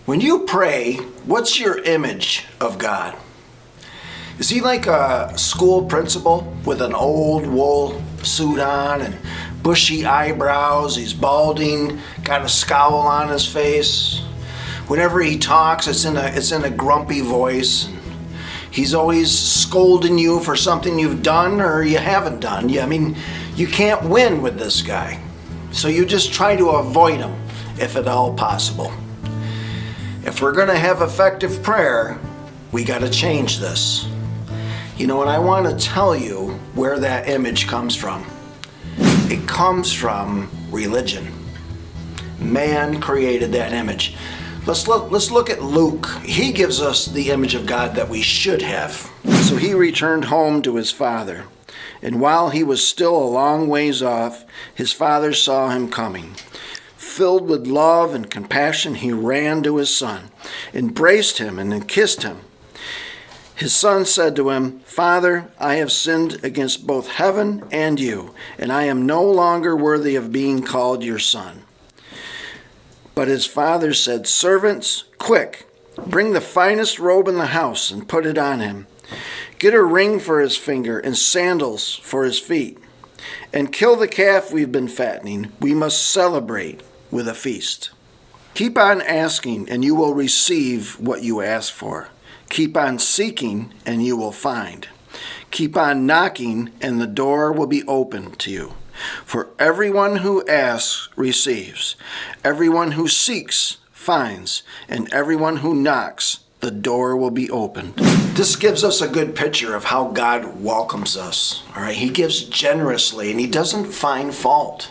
When you pray, what's your image of God? Is he like a school principal with an old wool suit on and bushy eyebrows? He's balding, got a scowl on his face. Whenever he talks, it's in a grumpy voice. He's always scolding you for something you've done or you haven't done. You can't win with this guy. So you just try to avoid him if at all possible. If we're going to have effective prayer, we got to change this. And I want to tell you where that image comes from. It comes from religion. Man created that image. Let's look at Luke. He gives us the image of God that we should have. So he returned home to his father. And while he was still a long ways off, his father saw him coming. Filled with love and compassion, he ran to his son, embraced him, and then kissed him. His son said to him, "Father, I have sinned against both heaven and you, and I am no longer worthy of being called your son." But his father said, "Servants, quick, bring the finest robe in the house and put it on him. Get a ring for his finger and sandals for his feet. And kill the calf we've been fattening. We must celebrate with a feast. Keep on asking, and you will receive what you ask for. Keep on seeking, and you will find. Keep on knocking, and the door will be opened to you. For everyone who asks receives. Everyone who seeks finds. And everyone who knocks, the door will be opened." This gives us a good picture of how God welcomes us. All right, he gives generously, and he doesn't find fault.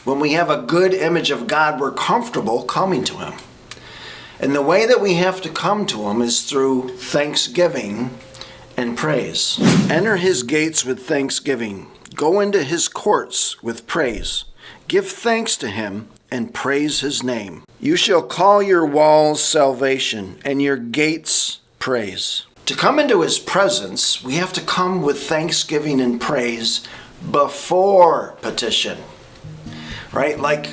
When we have a good image of God, we're comfortable coming to him. And the way that we have to come to him is through thanksgiving and praise. Enter his gates with thanksgiving. Go into his courts with praise. Give thanks to him and praise his name. You shall call your walls salvation and your gates praise. To come into his presence, we have to come with thanksgiving and praise before petition. Right? Like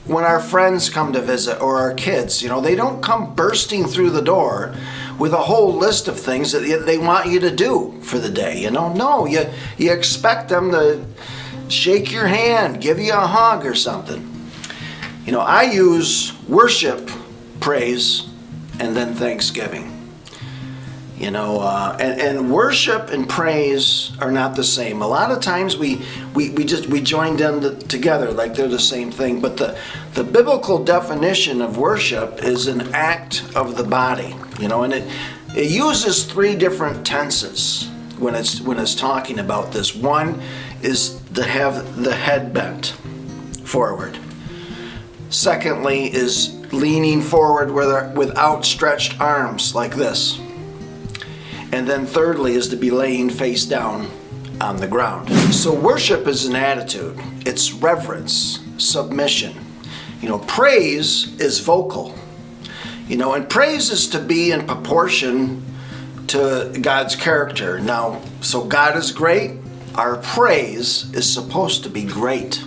when our friends come to visit or our kids, they don't come bursting through the door with a whole list of things that they want you to do for the day. No, you expect them to shake your hand, give you a hug or something. I use worship, praise, and then thanksgiving. And worship and praise are not the same. A lot of times we join them together like they're the same thing. But the biblical definition of worship is an act of the body. And it uses three different tenses when it's talking about this. One is to have the head bent forward. Secondly is leaning forward with outstretched arms like this. And then thirdly is to be laying face down on the ground. So worship is an attitude. It's reverence, submission. Praise is vocal. And praise is to be in proportion to God's character. Now, so God is great. Our praise is supposed to be great.